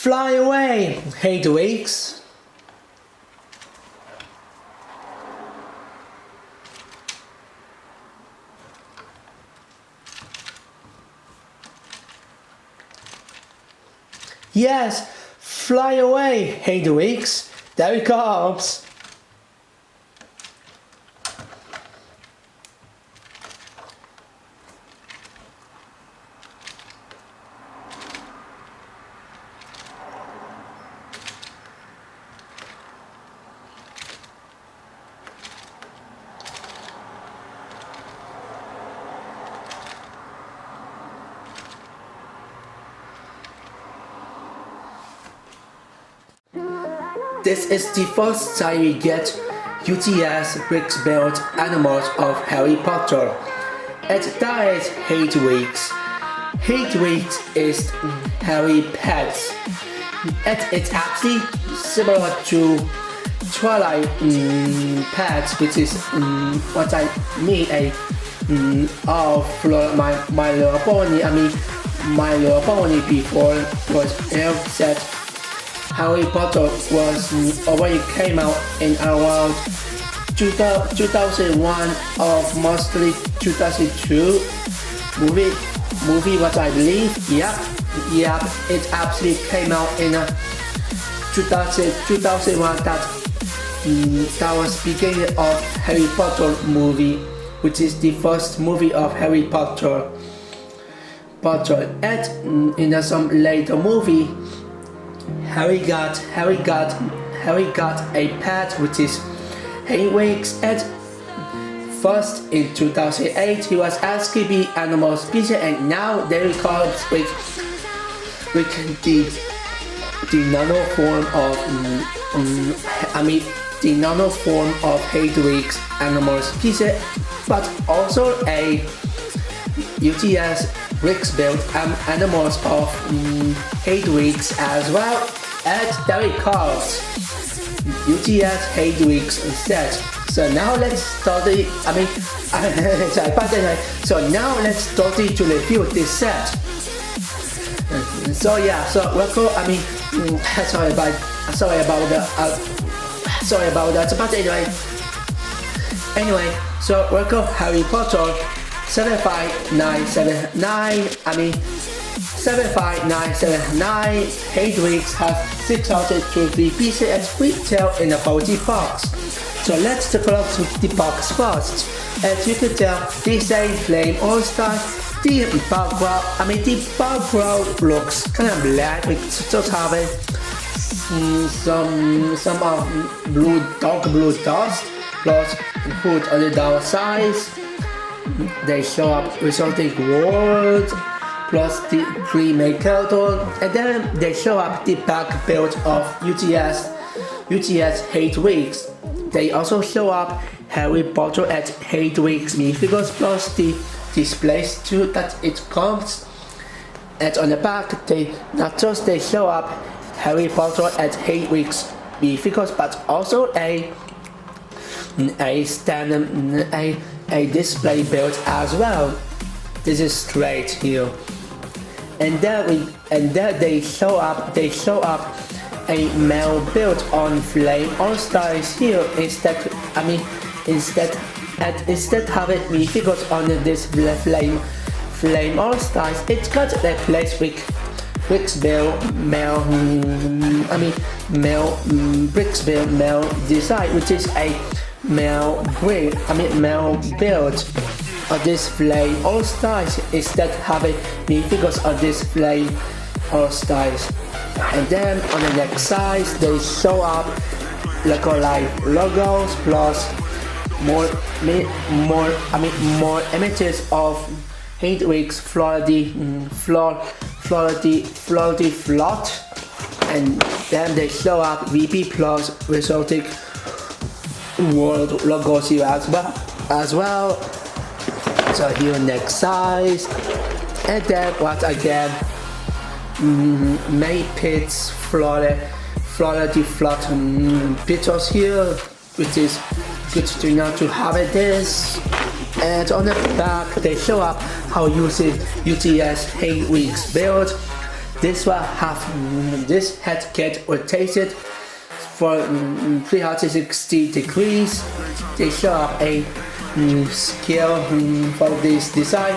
Fly away, Hedwigs. Yes, fly away, Hedwigs. There he comes. This is the first time we get UTS bricks-built animals of Harry Potter. And that is Hedwig's. Hedwig's is Harry's pet. And it's actually similar to Twilight pets, which is what I mean for my little pony. My little pony before was said Harry Potter was already came out in around 2001 or mostly 2002 movie what I believe. Yep, it actually came out in 2001. That was beginning of Harry Potter movie, which is the first movie of Harry Potter. And in some later movie, Harry got a pet, which is Hedwig's. And first in 2008 he was asked to be animal species, and now they call it with the nano form of Hedwig's animal species, but also a UTS bricks-built animals of Hedwig's as well. And there it comes, UTS Hedwig's set. So now let's start so now let's start to review this set. So yeah, so welcome. Sorry about that. But anyway, so welcome Harry Potter 75979. Hedwig's has 603 pieces and retail in a body box. So let's take a look at the box first. As you can tell, this is a flame all-star. The background looks kind of black with just having some dark blue dust plus hood on the downside. They show up resulting words plus the three main characters, and then they show up the back build of UTS Hedwig's. They also show up Harry Potter at Hedwig's minifigures plus the displays too that it comes. And on the back, they show up Harry Potter at Hedwig's minifigures, but also a display build as well. This is straight here, and there they show up a male build on Flame All Stars here. Instead having minifigures on this Flame All Stars, it's got a place with bricks-built male design, which is a male build of this Flame All Stars. Instead having minifigures on this Flame All Stars. And then on the next side they show up Lego Life logos plus more images of Hedwig's Florida Flot, and then they show up VP plus resulting world logos here as well. So here next size, and then what again, May Pits Florida Flot pictures here, which is good to know to have it this. And on the back they show up how using UTS Hedwig's build. this will have this head kit rotated for 360 degrees. They show up a scale for this design.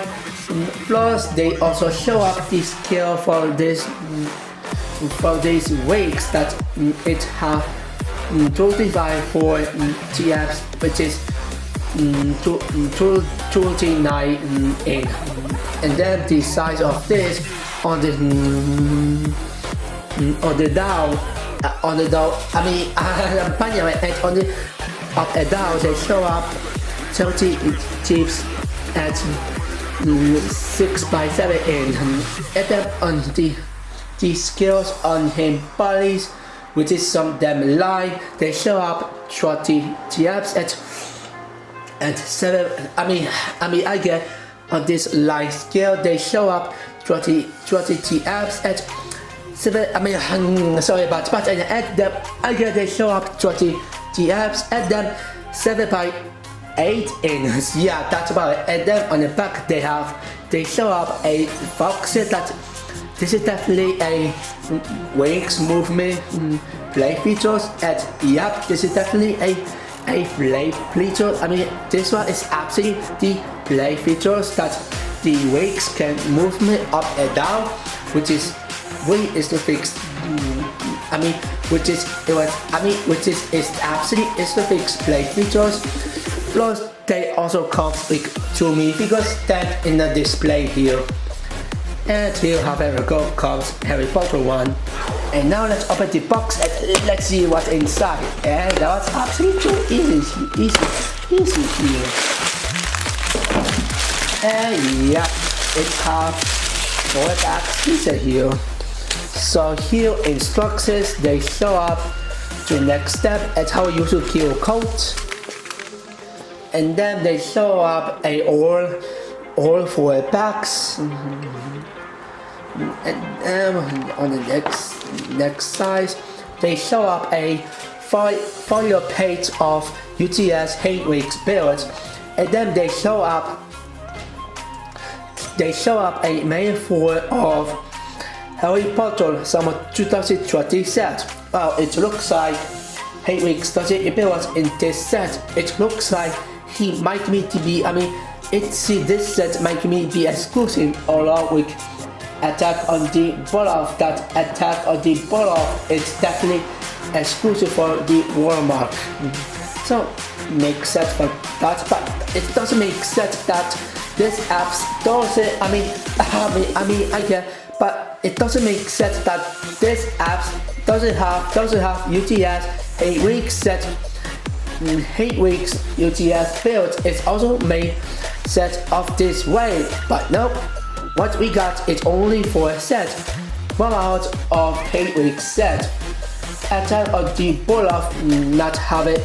Plus, they also show up the scale for this for these wigs that it have 25 TFs, which is 29 in, and then the size of this on the down. On the down, I mean, and on the up and down, they show up 30 chips at 6x7 in. And then on the scales on him bodies, which is some them line, they show up 30 TFs at 7. I get on this line scale, they show up 30 TFs at 7. Sorry about that, but at them, I get they show up 30 TFs at them 7x8 inches. Yeah, that's about it. And then on the back they show up a box that this is definitely a wings movement play features. And yep, this is definitely a play feature. This one is actually the play features that the wings can move me up and down, which is the fixed. Which is absolutely the fixed play features. Plus, they also come with 2 minifigures stand in the display here. And here, however, comes Harry Potter one. And now let's open the box and let's see what's inside. And that was absolutely too easy here. And yeah, it has 4 back pieces here. So here instructions, they show up to the next step at how you should kill coat. And then they show up all 4 packs. And on the next size, they show up a folio page of UTS Hedwig's build. And then they show up a main 4 of Harry Potter Summer 2020 set. Well, it looks like Hedwig's does it appears in this set. It looks like he might need to be. This set might need to be exclusive along with Attack on the Boloff. That Attack on the Boloff is definitely exclusive for the Walmart. So makes sense for that, but it doesn't make sense that this apps doesn't. I get, but it doesn't make sense that this apps doesn't have UTS Hedwig set. Hedwig's UTS build is also made set of this way, but nope. What we got is only 4 sets. 1 out of Hedwig's set. Attack on the Boloff not have it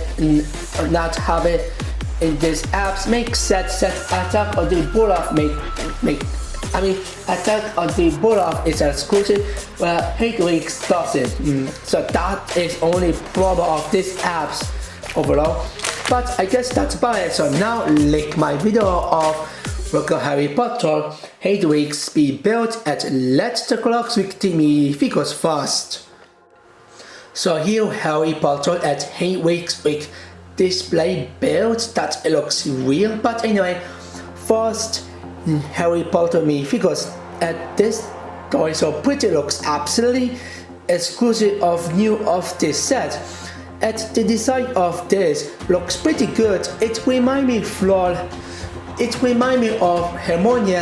in this apps make set Attack on the Boloff Attack on the Boloff is exclusive, where Hedwig's doesn't. So that is only problem of this apps overall. But I guess that's about it. So now like my video of Local Harry Potter Hedwig's be built at let's take a look with the figures first. So here Harry Potter at Hedwig's with display build that it looks real, but anyway, first Harry Potter minifigures at this toy so pretty, looks absolutely exclusive of new of this set. At the design of this looks pretty good. It reminds me of Hermione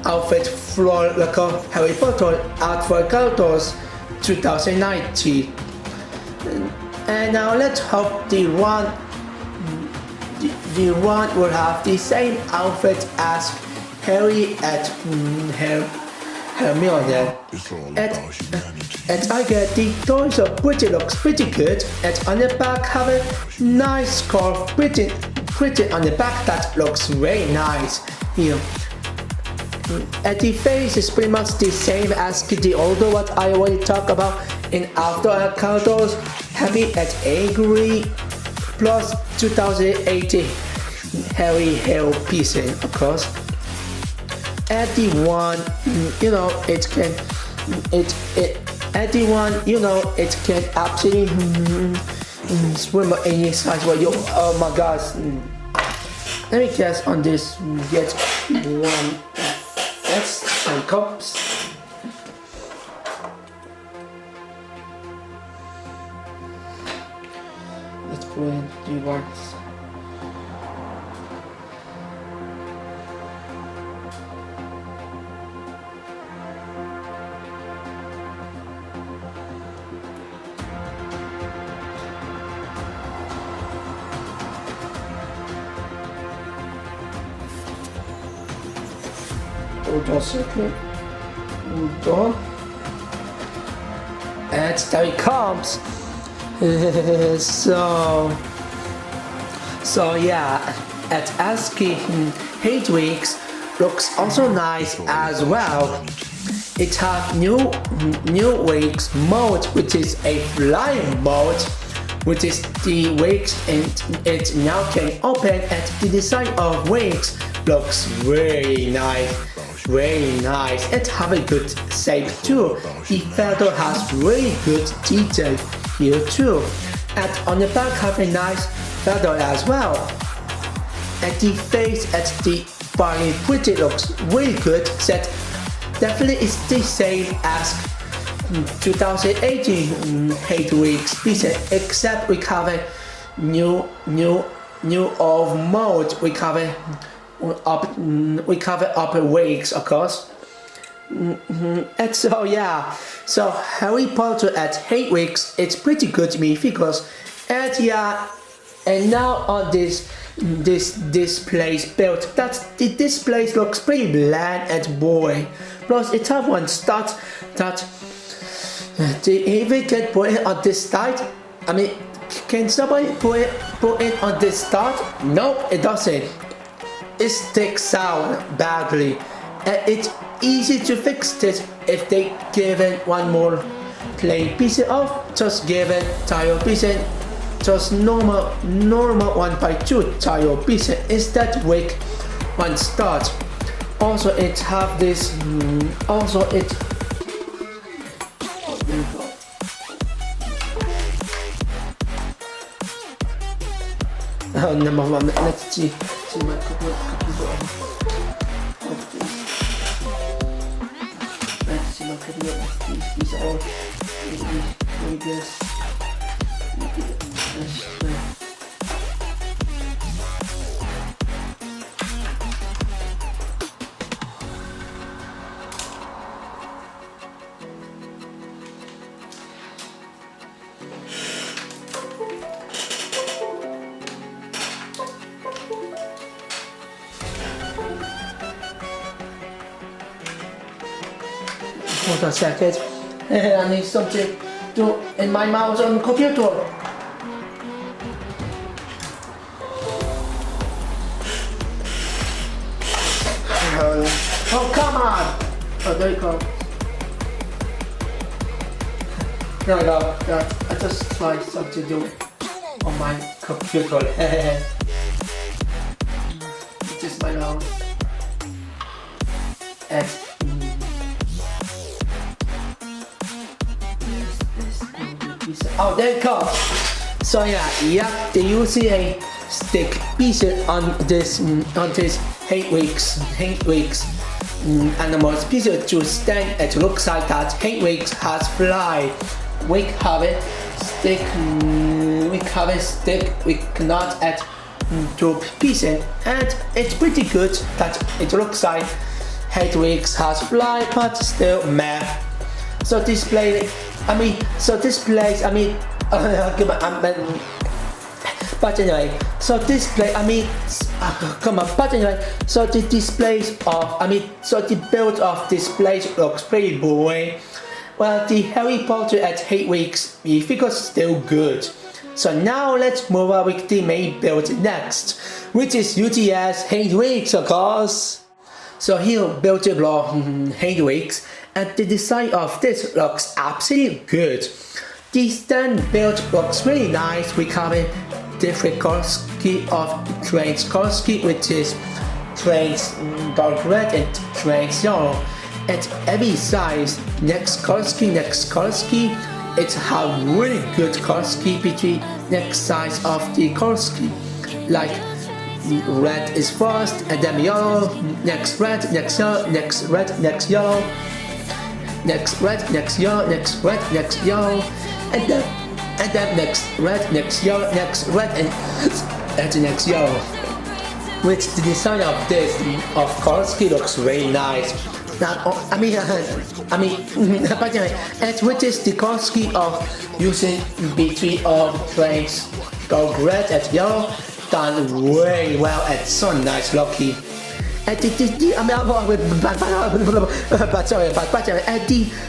outfit for local Harry Potter art for characters 2019. And now let's hope the one will have the same outfit as Harry at Hermione. And I get the toys are looks pretty good. And on the back have a nice scarf printed on the back that looks very nice here. And the face is pretty much the same as the older what I already talked about in After Encounters. Happy at Angry plus 2018 Harry Hill piecing, of course. anyone, you know, it can, anyone, you know, it can absolutely swim any size. Well, oh my gosh. Let me guess on this. Get one. That's some cups. Let's put in 3 ones. Hold on a second. Hold on. And there it comes. So yeah, at ASCII, Hedwig's looks also nice as well. It has new wings mode, which is a flying mode, which is the wings, and it now can open, and the design of wings looks really nice. Very nice. It have a good shape too. The feather has really good detail here too. And on the back have a nice feather as well. And the face at the body pretty looks really good. That definitely is the same as 2018 Hedwig's pieces, except we have a new of mode. We cover upper wigs, of course. And so yeah, so Harry Potter at Hedwig's, it's pretty good to me because, and yeah, and now on this place built, this place looks pretty bland and boring. Plus it have one stat that if we can put it on this side, I mean, can somebody put it on this start? Nope, it doesn't. It sticks out badly, and it's easy to fix this if they give it one more plain piece of, just give it tile piece, just normal 1x2 tile piece instead with one start. Also it have this, also it, number one, let's see my computer. Let's see my computer. These are all this. Hold on a second. I need something to in my mouse on the computer. Oh come on! Oh, there you go. There we go. I just tried something to do on my computer. This is my mouse. And oh, there it comes. So yeah, do you see a stick piece on this Hedwig's animals piece to stand? It looks like that Hedwig's has fly. We have a stick. We cannot add two pieces, and it's pretty good that it looks like Hedwig's has fly, but still meh. So display. But anyway, so display, come on, but anyway, so the displays of, so the build of displays looks pretty boring. Well, the Harry Potter at Hedwig's figures still good. So now let's move on with the main build next, which is UTS Hedwig's, of course. So here built a block Hedwig's, and the design of this looks absolutely good. The stand build looks really nice. We have a different color scheme of trains color scheme, which is trains dark red and trains yellow. At every size, next color scheme, it have really good color scheme between next size of the color scheme. Like red is first, and then yellow, next red, next yellow, next red, next yellow, next red, next yellow, next red, next yellow, and then next red, next yellow, next red, and next yellow. Which the design of this color scheme looks very nice. But anyway, and which is the color scheme of using between trains go red and yellow, done very well and so nice looking. And the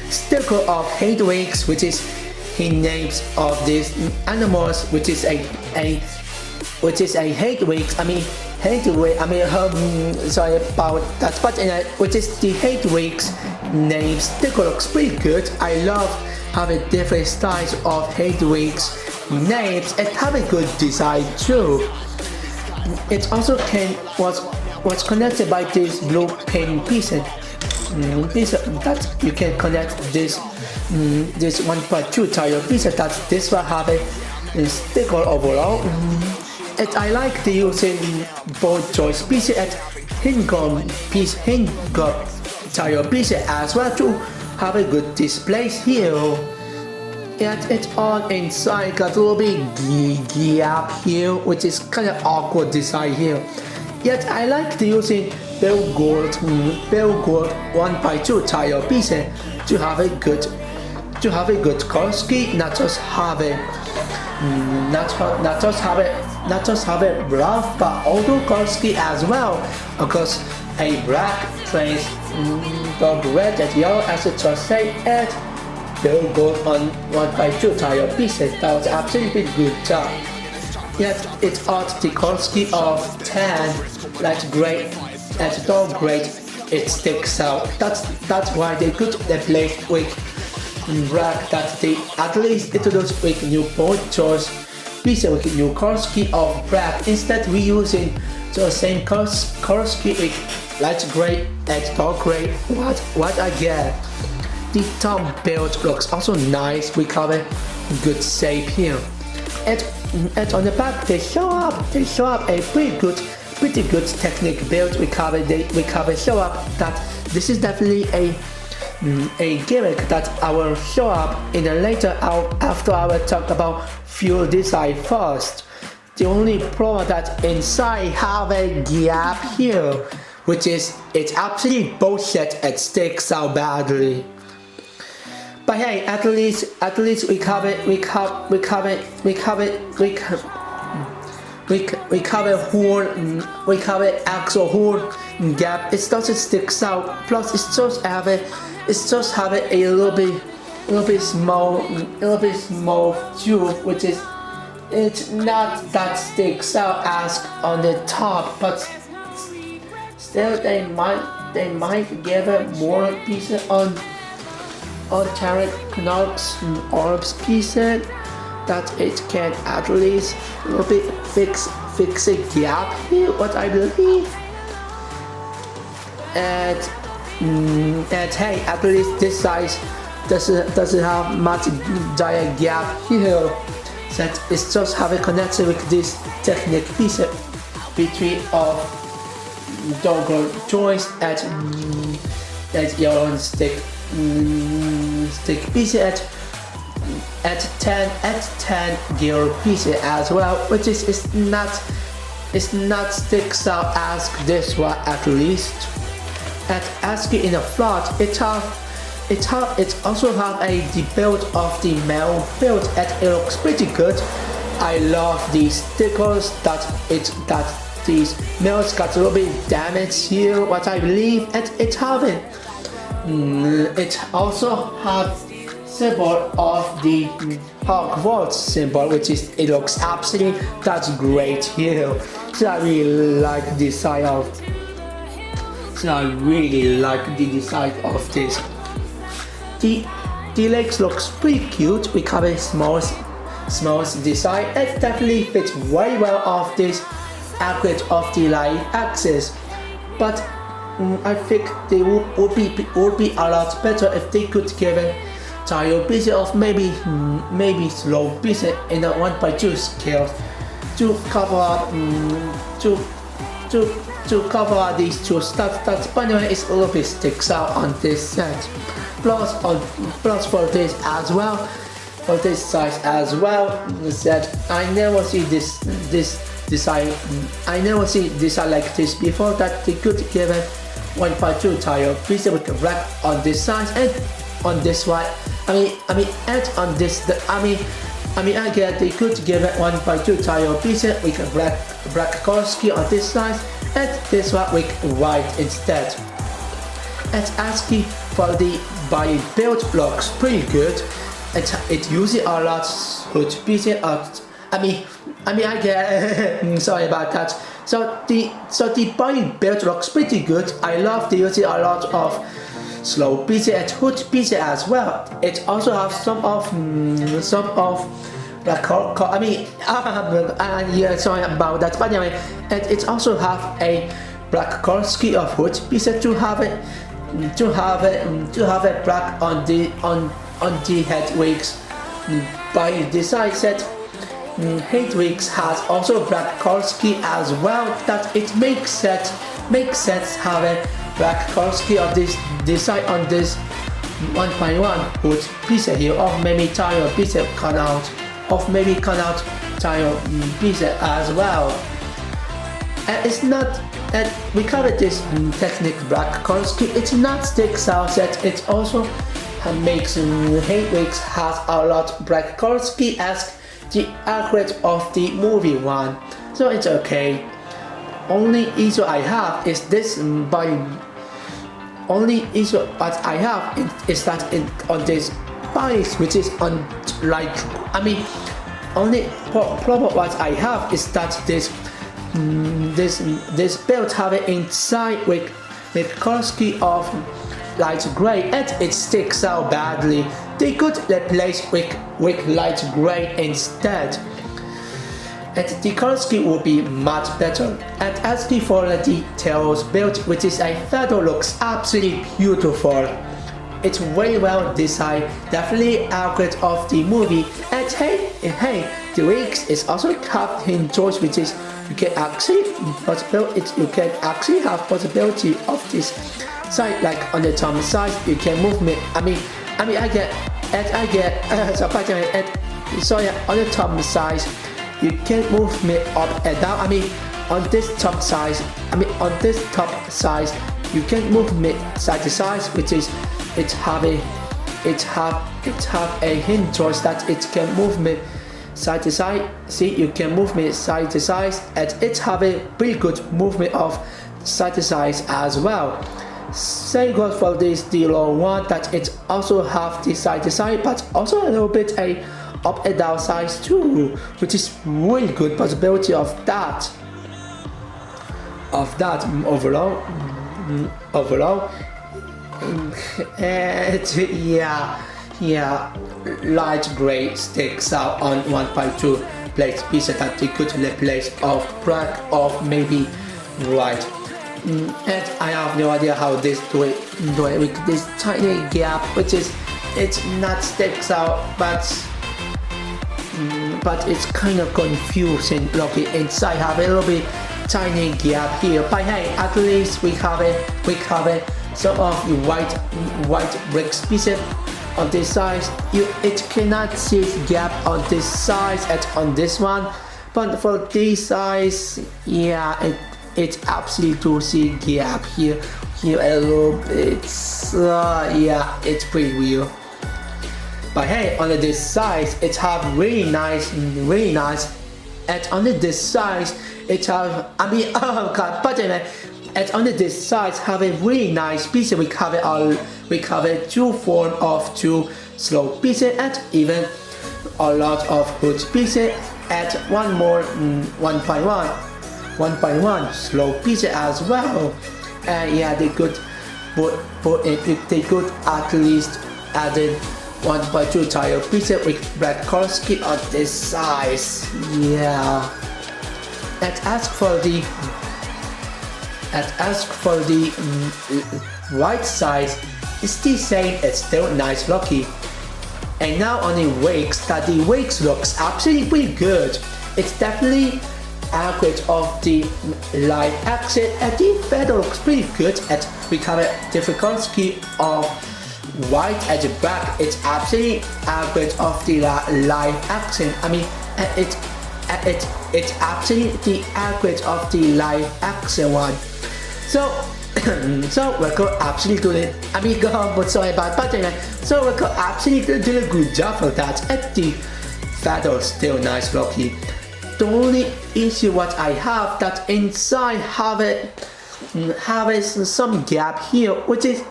sticker of Hedwig, which is he names of these animals, which is a Hedwig. Sorry about that, but which is the Hedwig's name sticker looks pretty good. I love having different styles of Hedwig's names and have a good design too. It also was connected by this blue pin piece. That you can connect this 1.2 tire piece. That this will have a sticker overall. And I like the using both choice pieces and hinge tire pieces as well to have a good display here. And it's all inside got a little bit gap here, which is kind of awkward design here. Yet I like the using Bell Gold 1x2 tire pieces to have a good color scheme, not just have it rough, but also color scheme as well. Because a black trains the red and yellow as it just say, and Bell Gold on 1x2 tire pieces. That was absolutely good job. Yet it's on the color scheme of tan, light gray and dark gray. It sticks out. That's why they could replace with black. That they at least introduce with new board choice pieces with new color scheme of black. Instead we using the same color scheme with light gray and dark gray. What I get. The top build looks also nice. We cover good shape here. And on the back they show up a pretty good technique build. We show up that this is definitely a gimmick that I will show up in a later after I will talk about fuel design first. The only problem that inside have a gap here, which is it's absolutely bullshit. It sticks out badly. But hey, at least we cover axle horn gap. It doesn't stick out. Plus, it's just have a little bit small tube, which is it's not that sticks out as on the top, but still they might give it more pieces on Tarot Knox orbs pieces that it can at least a little bit fix a gap here, what I believe. And hey, at least this size doesn't have much giant gap here. That it's just have a connection with this technique piece between of dogger joints at your own stick piece at 10 gear piece as well, which is not sticks out as this one at least. At ASCII in a flat, it also have a build of the male build, and it looks pretty good. I love these stickers that these males got a little bit damaged here, what I believe, and it have it. It also have symbol of the Hogwarts symbol, which is it looks absolutely that's great here. So I really like the design of. So I really like the design of this. The legs looks pretty cute. We cover small design. It definitely fits very well of this accurate of the light axis. But I think they would be a lot better if they could give a tile piece of maybe slow piece in a 1x2 scale to cover to cover these two stuff that by the way is a little bit sticks out on this set. Plus for this as well, for this size as well, that I never see this design. I never see design like this before, that they could give it 1x2 tile piece with a rack on this size and on this one. I mean and on this again they could give it 1x2 tile piece with a black Korski on this size and this one with white instead. And asking for the body build looks pretty good. It uses a lot hood pieces. I get sorry about that. So the body build looks pretty good. I love the using a lot of slow pieces and hood pieces as well. It also has some of black yeah, sorry about that. But anyway, and it also have a black Korski of hood pieces to have it black on the Hedwig's by design set. Hedwig's has also black Korski as well, that it makes sense have a black Korski of this design on this 1x1 hood piece here, or maybe tile piece cut out, tile piece as well. And it's not, and we call it this technique black Korski. It's not sticks out that it also makes Hedwig's has a lot black Korski as the accurate of the movie one, so it's okay. Only issue I have is this only issue that I have is that on this bias, which is on like only problem what I have is that this build have it inside with Korski of light gray and it sticks out badly. They could replace with light gray instead, and the Korski will be much better. And asking for the details build, which is a feather, looks absolutely beautiful. It's very well designed, definitely accurate of the movie. And hey, the wings is also have hidden choice, which is you can actually have possibility of this side, like on the top side you can move me. I get so on the top side you can move me up and down. On this top side you can move me side to side, which is it have a hint choice that it can move me side to side. See, you can move me side to side, and it have a pretty good movement of side to side as well. Same goes for this D-Low one, that it also have the side to side, but also a little bit a up and down size too, which is really good possibility of that overall. And yeah, light gray sticks out on 1x2 plate piece that they could replace of black of maybe white. And I have no idea how this do it with this tiny gap, which is it's not sticks out, but it's kind of confusing. Look, inside have a little bit tiny gap here, but hey, at least we have it sort of the white bricks pieces on this side. It cannot see gap on this side and on this one, but for this size, yeah, it absolutely do see gap here a little bit. Yeah, it's pretty weird. But hey, on this size it have really nice, and on this size it have but anyway, and on this size have a really nice piece. We cover two form of two slow pieces and even a lot of hood pieces, and one more 1x1 slow pieces as well. And yeah, they could they could at least added 1x2 tile pieces with black Korski on this size. Yeah. And as for the And as for the right size, it's the same, it's still nice lucky. And now on the wings, that the wings looks absolutely pretty good. It's definitely accurate of the live action, and the feather looks pretty good. And we have a difficulty of white and black. It's absolutely accurate of the live action. I mean, it's absolutely accurate of the live action one. So so we're going absolutely do it. I mean, but sorry about but anyway. So we're going absolutely do a good job for that. And the feather still nice lucky. The only issue what I have that inside have some gap here, which is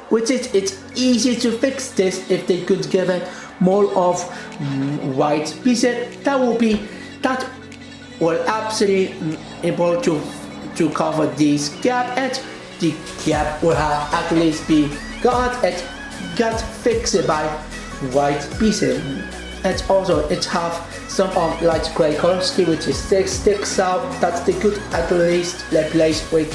it's easy to fix this if they could give it more of white pieces. That will absolutely able to cover this gap, and the gap will have at least be got fixed by white pieces. And also it have some of light gray color scheme which is sticks out that they could at least replace with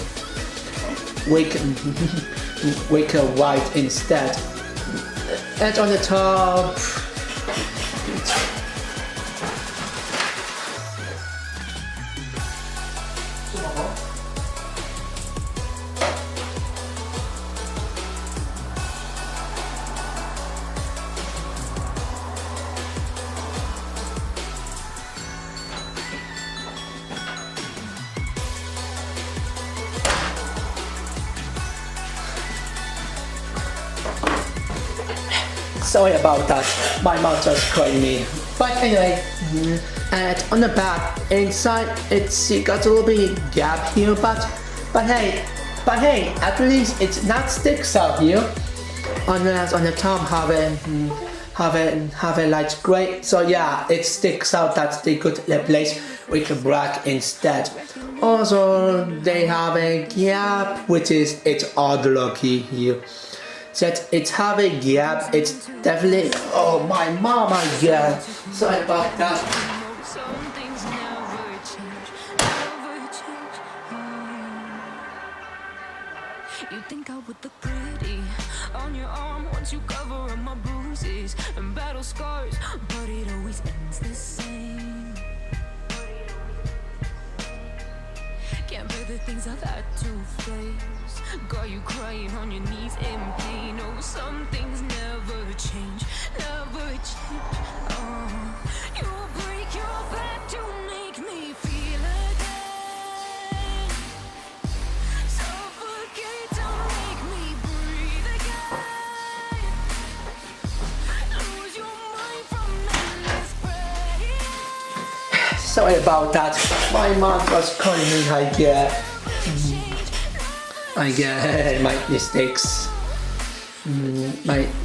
white instead. And on the top, sorry about that, my mouth just calling me. But anyway, and on the back, inside it's got a little bit gap here, but hey, at least it's not sticks out here. On the top have a light gray, so yeah, it sticks out that they could replace with black instead. Also, they have a gap, which is it's odd lucky here. That it have a gap, it's definitely, oh my mama, yeah, sorry about that. You think I would look pretty on your arm once you cover up my bruises and battle scars, but it always ends the same. Can't bear the things I've had to face. Got you crying on your knees in pain. Oh, some things never change, never change. Oh, you'll break your back to make me feel again. Suffocate to make me breathe again. Lose your mind from endless pain. Sorry about that, my mom was calling me, I get my mistakes.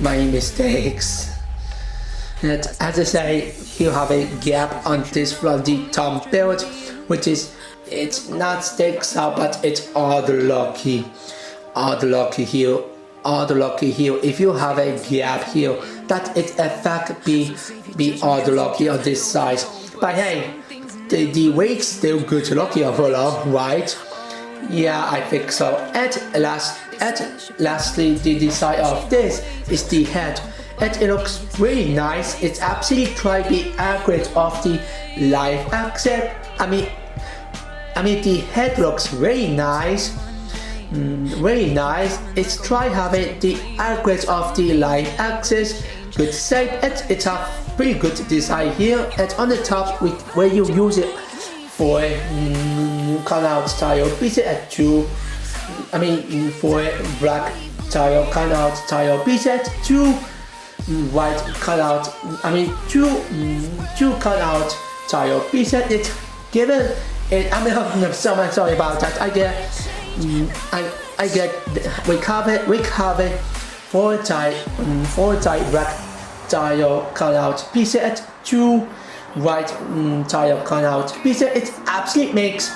My mistakes. And as I say, you have a gap on this bloody top build, which is it's not sticks out, but it's odd lucky here. If you have a gap here, that it affect be odd lucky on this side. But hey, the weight's still good lucky overall, right? Yeah, I think so. And lastly, the design of this is the head, and it looks really nice. It's absolutely try to be accurate of the live action. I mean the head looks really nice, really nice. It's try having the accurate of the live axis, good shape, and it's a pretty good design here. And on the top, where you use it for cutout style piece at two, for black style cutout style piece at two white cutout, two cutout style piece at it given it. I'm so much sorry about that. We cover four type black style cutout piece at two white tile cutout piece. It absolutely makes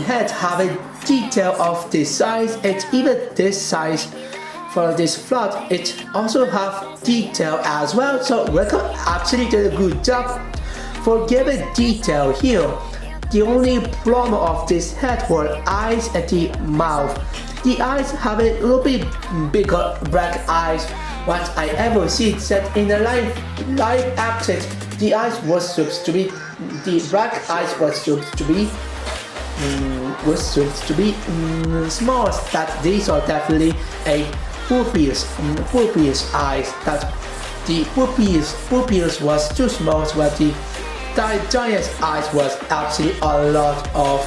head have a detail of this size, and even this size for this flood it also have detail as well. So Record absolutely did a good job for giving detail here. The only problem of this head were eyes and the mouth. The eyes have a little bit bigger black eyes. What I ever see that in a live action, the eyes was supposed to be, the black eyes was supposed to be small. That these are definitely a pupils eyes. That the pupils was too small, but the giant's eyes was actually a lot of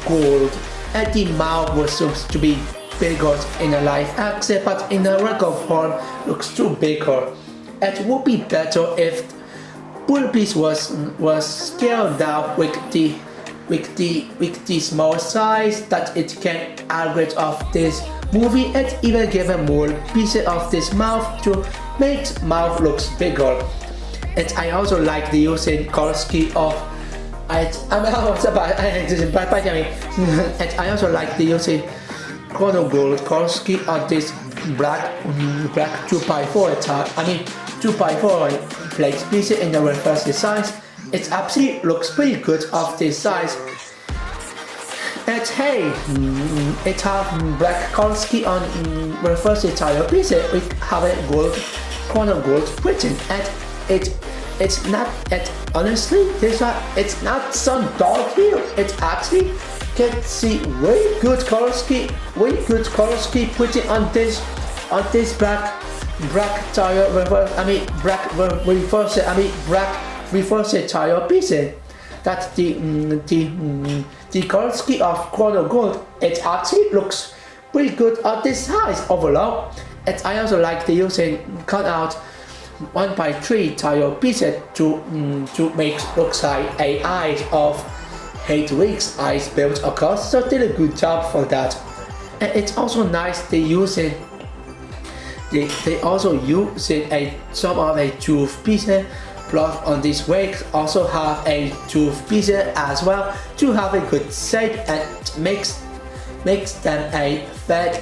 gold, and the mouth was supposed to be bigger in a live action, but in a record form looks too bigger. It would be better if Bulbis was scaled down with the small size that it can average of this movie, and even give a more pieces of this mouth to make mouth looks bigger. And I also like the using Korski of and I also like the using Chrono Gold Korski on this black 2x4 2x4 plate piece in the reverse size. It actually looks pretty good of this size. And hey, it have black Korski on reverse tire piece with have a gold Chrono Gold printing, and it's not, honestly, it's not some dark here. It actually can see very good color scheme putting on this black tire reverse. Black reverse tire piece. That's the color scheme of Chrono Gold. It actually looks pretty good on this size overall. And I also like the using cut out 1x3 tile pieces to make looks like a eyes of Hedwig's eyes built across, so did a good job for that. And it's also nice they also using some of a tooth pieces, plus on this wake also have a tooth piece as well to have a good shape, and makes them a fat.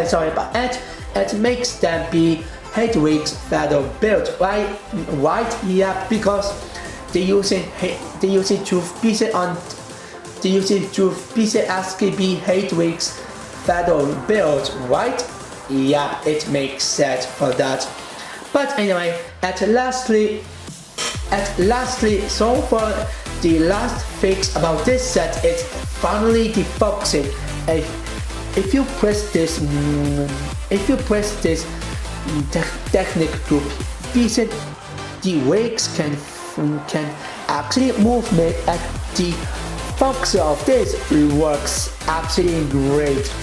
Sorry, but it makes them be Hedwig's feather built, right? Yeah, because they using tooth pieces as to be Hedwig's feather built, right? Yeah, it makes sense for that. But anyway, at lastly, so far the last fix about this set is finally defocusing. If you press this technique to piece it, the wakes can actually move me, and the focus of this works absolutely great.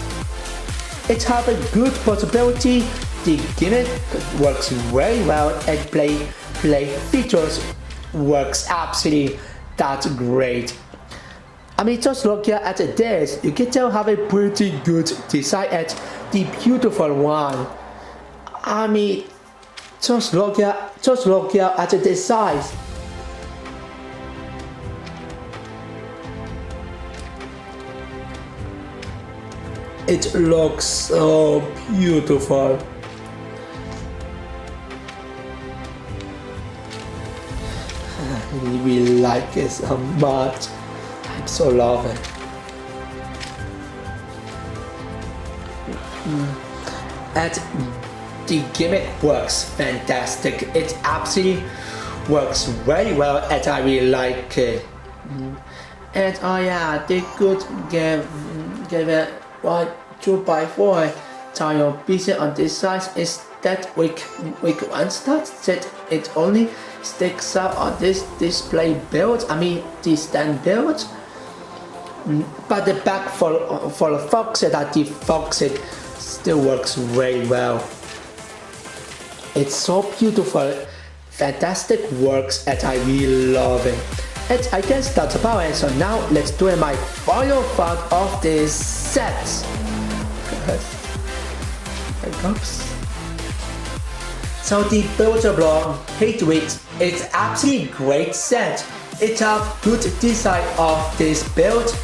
It has a good possibility. The gimmick works very well, and play features works absolutely that's great. Just look at this, you can tell have a pretty good design at the beautiful one. Just look at the size. It looks so beautiful. I really like it so much. I'm so loving. And the gimmick works fantastic. It absolutely works very well, and I really like it. And oh yeah, they could give it 2x4 tile piece on this size. Is that we can start that it only sticks up on this display build. The stand build. But the back for the fox, that the fox still works very well. It's so beautiful, fantastic works, and I really love it. And I guess that's about it. So now let's do my final thought of this set. So the builder block Hedwig is absolutely great set. It has good design of this build,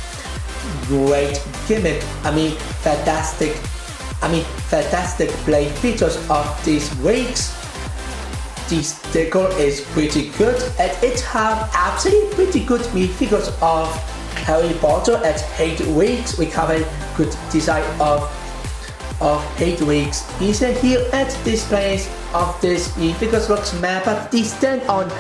great gimmick. Fantastic. fantastic play features of these wigs. This decor is pretty good and it have absolutely pretty good figures of Harry Potter and Hedwig. We have a good design of Hedwig's easel here at this place of this figures looks mad, but the stand on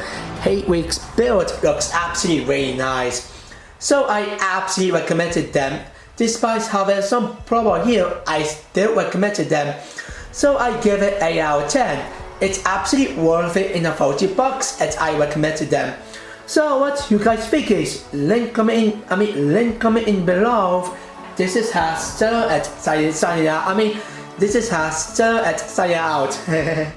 Hedwig's build looks absolutely really nice. So I absolutely recommended them. Despite having some problem here, I still recommended them. So I give it 8 out of 10. It's absolutely worth it in a $40 and I recommended them. So what you guys think is link comment in below. This is Hester at signing out. This is Hester at signing out.